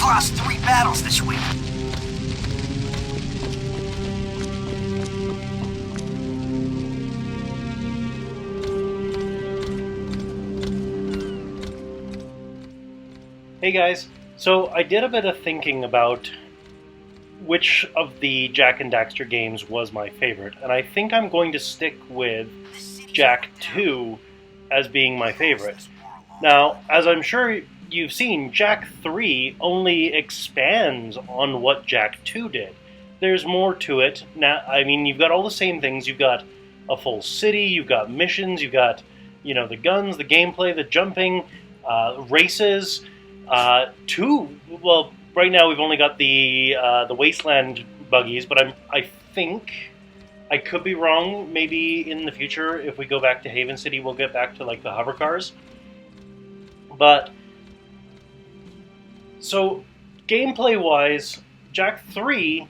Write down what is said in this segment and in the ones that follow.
lost 3 battles this week. Hey guys, so I did a bit of thinking about which of the Jak and Daxter games was my favorite, and I think I'm going to stick with Jak 2 as being my favorite. Now, as I'm sure you've seen, Jak 3 only expands on what Jak 2 did. There's more to it. Now, I mean, you've got all the same things. You've got a full city, you've got missions, you've got, the guns, the gameplay, the jumping, races. Right now we've only got the Wasteland buggies, but I think, I could be wrong, maybe in the future, if we go back to Haven City, we'll get back to, the hover cars. But, so, gameplay-wise, Jak 3,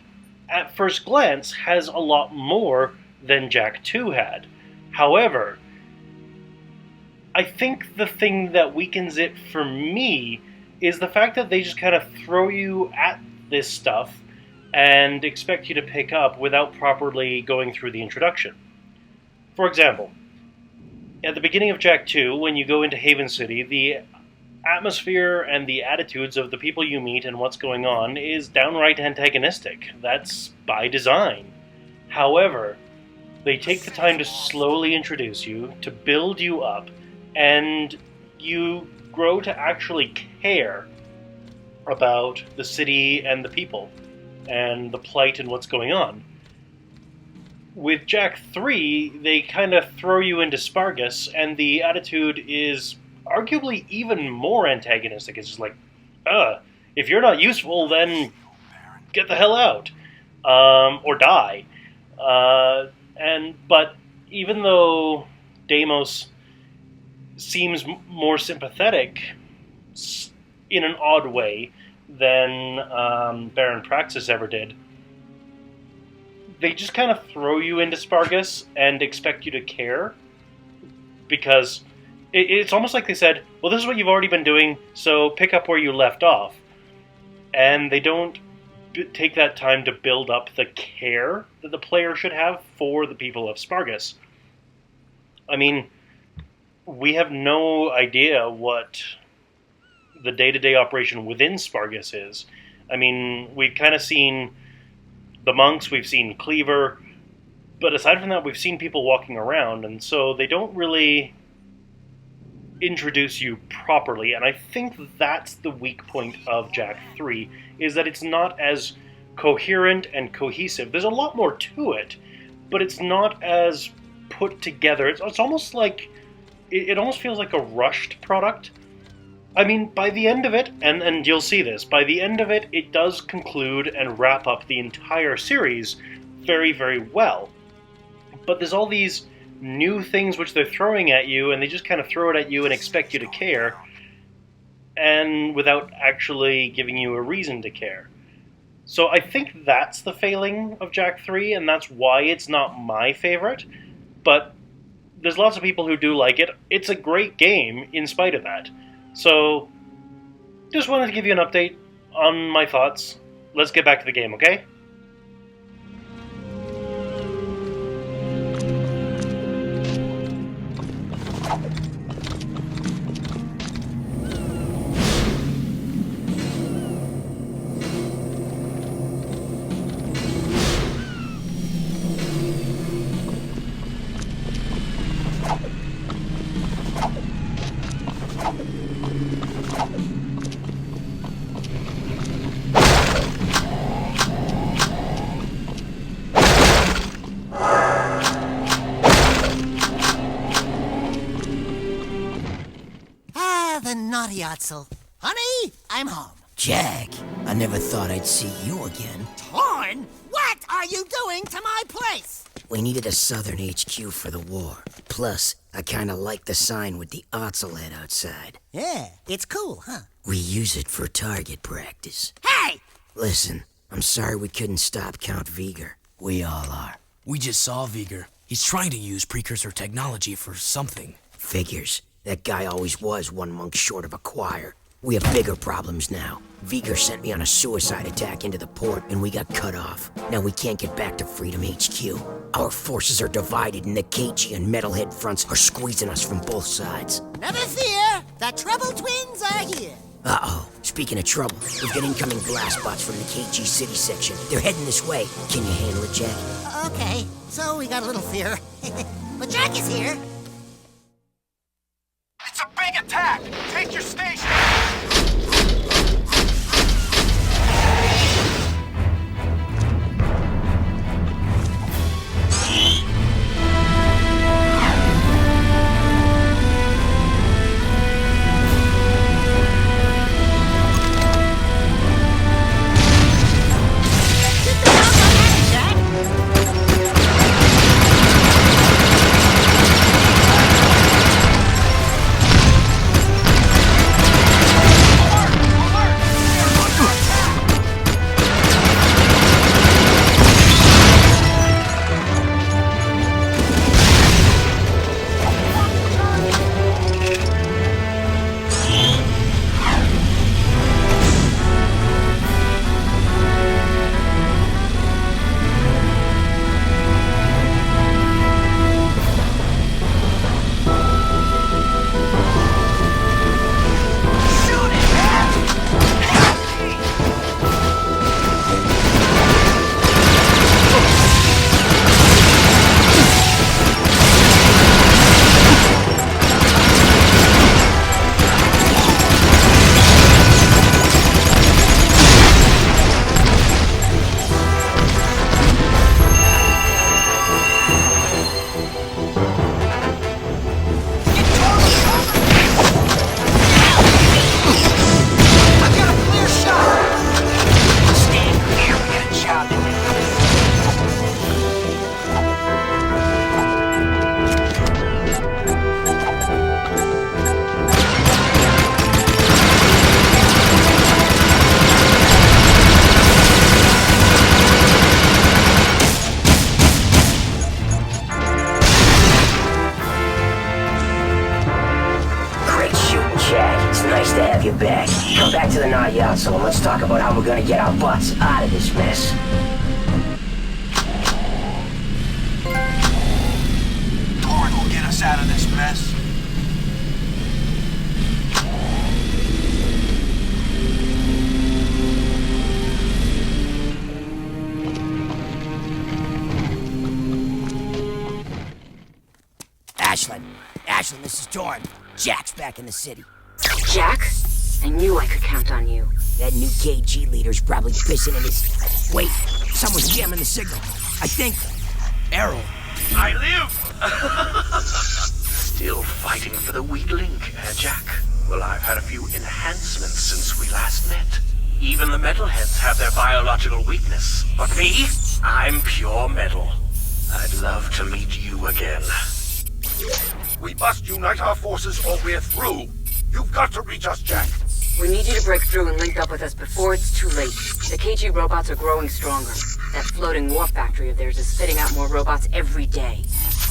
at first glance, has a lot more than Jak 2 had. However, I think the thing that weakens it for me is the fact that they just kind of throw you at this stuff and expect you to pick up without properly going through the introduction. For example, at the beginning of Jak 2, when you go into Haven City, the atmosphere and the attitudes of the people you meet and what's going on is downright antagonistic. That's by design. However, they take the time to slowly introduce you, to build you up, and you grow to actually care about the city and the people and the plight and what's going on. With Jak 3, they kind of throw you into Spargus, and the attitude is arguably even more antagonistic. It's just like, if you're not useful, then get the hell out, or die. But even though Deimos seems more sympathetic in an odd way than Baron Praxis ever did, they just kind of throw you into Spargus and expect you to care, because it's almost like they said, well, this is what you've already been doing, so pick up where you left off. And they don't take that time to build up the care that the player should have for the people of Spargus. I mean, we have no idea what the day-to-day operation within Spargus is. I mean, we've kind of seen the monks, we've seen Cleaver, but aside from that, we've seen people walking around, and so they don't really introduce you properly, and I think that's the weak point of Jak 3, is that it's not as coherent and cohesive. There's a lot more to it, but it's not as put together. It's almost like, it almost feels like a rushed product. I mean, by the end of it, and you'll see this, by the end of it, it does conclude and wrap up the entire series very, very well. But there's all these new things which they're throwing at you, and they just kind of throw it at you and expect you to care, and without actually giving you a reason to care. So I think that's the failing of Jak 3, and that's why it's not my favorite, but there's lots of people who do like it. It's a great game in spite of that. So, just wanted to give you an update on my thoughts. Let's get back to the game, okay? Naughty Otzel. Honey, I'm home. Jack, I never thought I'd see you again. Torn? What are you doing to my place? We needed a southern HQ for the war. Plus, I kinda like the sign with the Otzel head outside. Yeah, it's cool, huh? We use it for target practice. Hey! Listen, I'm sorry we couldn't stop Count Viger. We all are. We just saw Viger. He's trying to use precursor technology for something. Figures. That guy always was one monk short of a choir. We have bigger problems now. Viger sent me on a suicide attack into the port, and we got cut off. Now we can't get back to Freedom HQ. Our forces are divided, and the KG and Metalhead fronts are squeezing us from both sides. Never fear, the Trouble Twins are here. Uh-oh. Speaking of trouble, we've got incoming blast bots from the KG City section. They're heading this way. Can you handle it, Jack? Okay, so we got a little fear. But Jack is here. It's a big attack! Take your station! You back. Come back to the Nayatso and let's talk about how we're gonna get our butts out of this mess. Torn will get us out of this mess. Ashlyn, this is Torn. Jack's back in the city. Jack? I knew I could count on you. That new KG leader's probably pissing in his... Wait, someone's jamming the signal. I think... Errol. I live! Still fighting for the weak link, Jack? Well, I've had a few enhancements since we last met. Even the metalheads have their biological weakness. But me? I'm pure metal. I'd love to meet you again. We must unite our forces or we're through. You've got to reach us, Jack. We need you to break through and link up with us before it's too late. The KG robots are growing stronger. That floating war factory of theirs is spitting out more robots every day.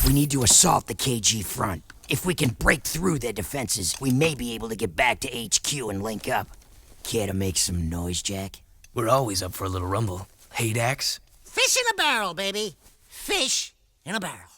We need to assault the KG front. If we can break through their defenses, we may be able to get back to HQ and link up. Care to make some noise, Jack? We're always up for a little rumble. Hey, Dax? Fish in a barrel, baby. Fish in a barrel.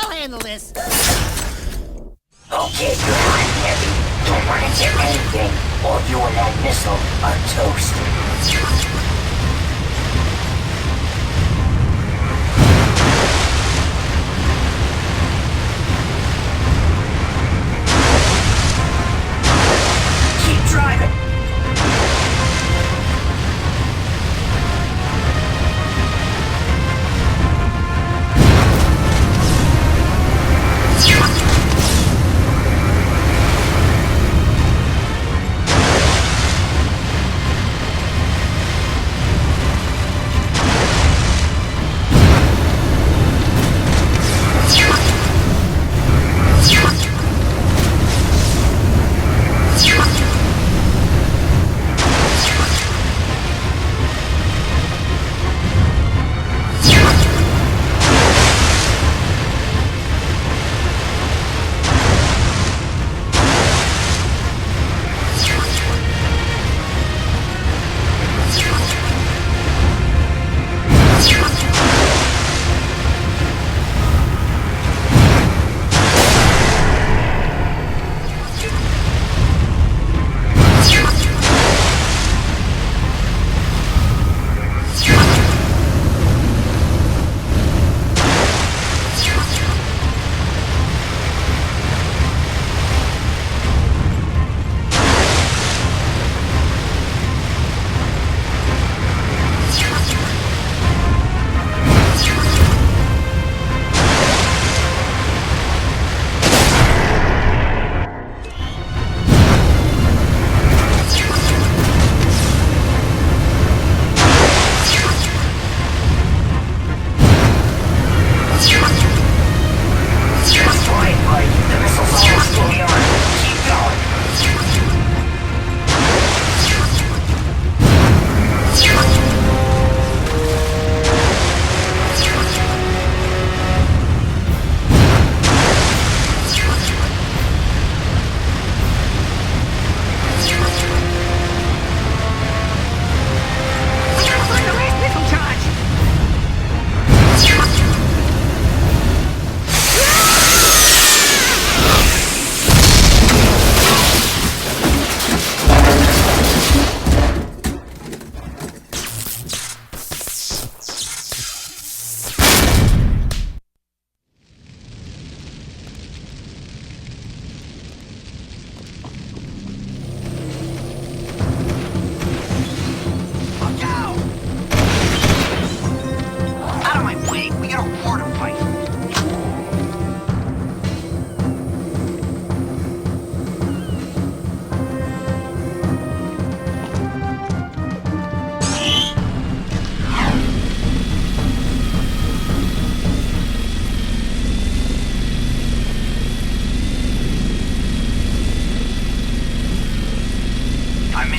Handle this. Okay, good on, Heavy. Don't run into anything, or you and that missile are toast. Keep driving.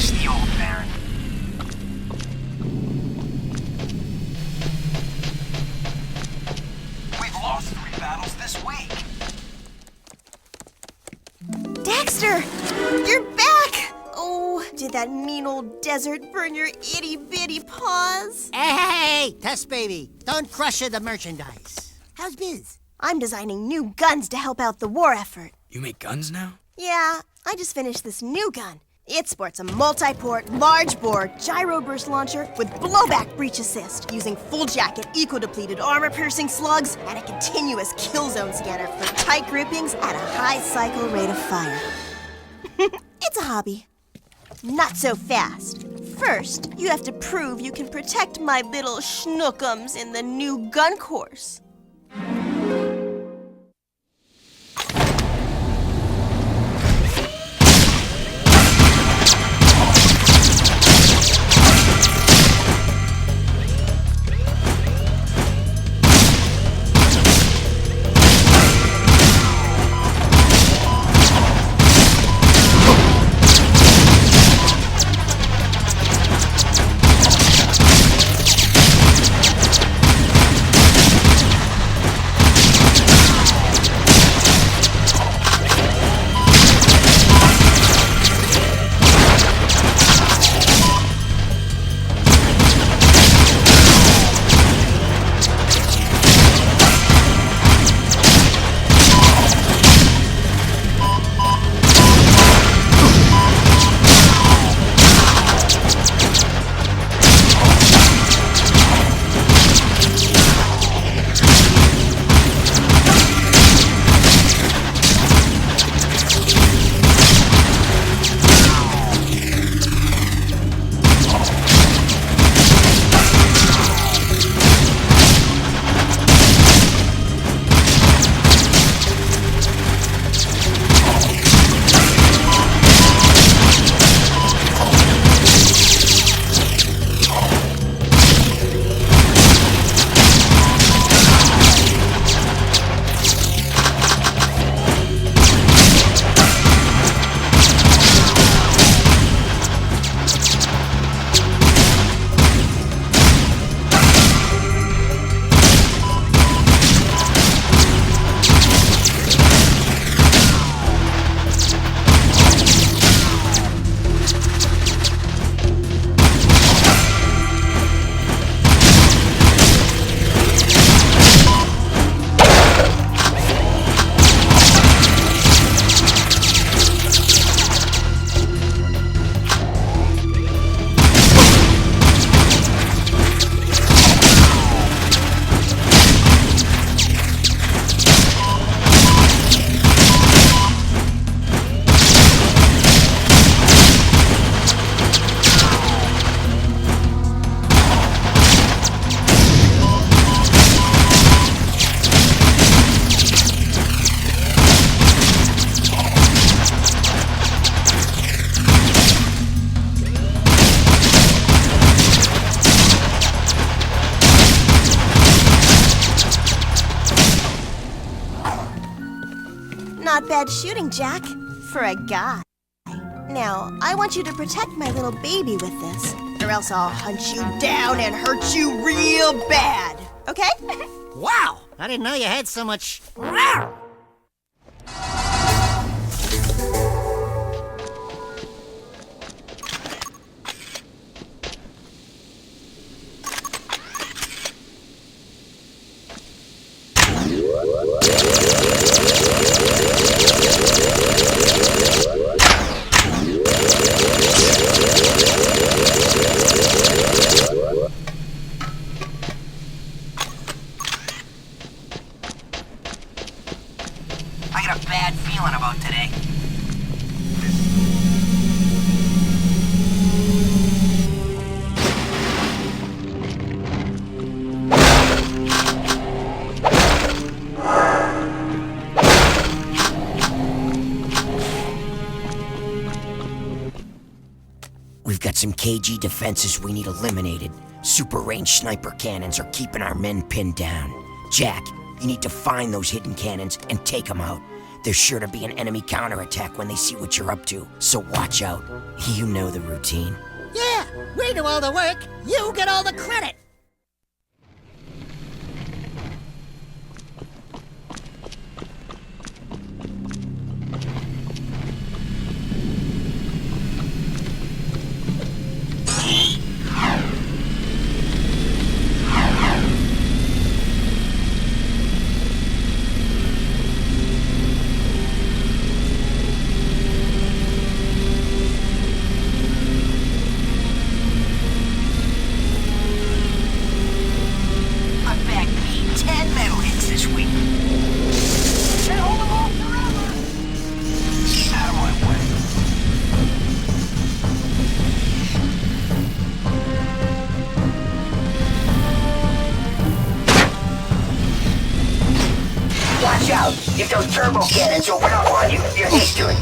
miss the old Baron. We've lost 3 battles this week. Daxter! You're back! Oh, did that mean old desert burn your itty-bitty paws? Hey, Tess baby, don't crush the merchandise. How's biz? I'm designing new guns to help out the war effort. You make guns now? Yeah, I just finished this new gun. It sports a multi-port, large-bore, gyro-burst launcher with blowback breach assist, using full-jacket, eco-depleted armor-piercing slugs, and a continuous kill zone scanner for tight groupings at a high cycle rate of fire. It's a hobby. Not so fast. First, you have to prove you can protect my little schnookums in the new gun course. Not bad shooting, Jack, for a guy. Now, I want you to protect my little baby with this, or else I'll hunt you down and hurt you real bad, okay? Wow, I didn't know you had so much... I got a bad feeling about today. We've got some KG defenses we need eliminated. Super range sniper cannons are keeping our men pinned down. Jack, you need to find those hidden cannons and take them out. There's sure to be an enemy counterattack when they see what you're up to, so watch out. You know the routine. Yeah, we do all the work. You get all the credit. Watch out! If those turbo cannons open up on you, you're history.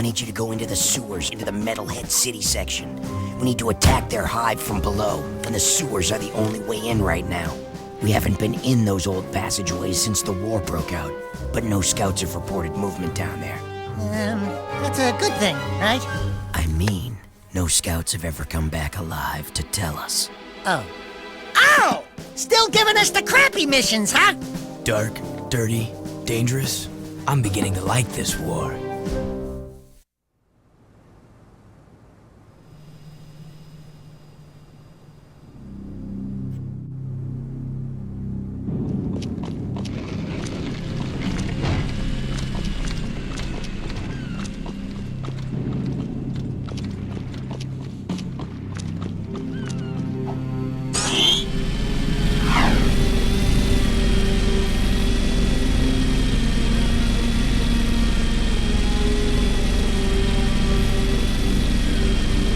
need you to go into the sewers, into the Metalhead City section. We need to attack their hive from below, and the sewers are the only way in right now. We haven't been in those old passageways since the war broke out, but no scouts have reported movement down there. That's a good thing, right? I mean, no scouts have ever come back alive to tell us. Oh. Ow! Still giving us the crappy missions, huh? Dark, dirty, dangerous. I'm beginning to like this war.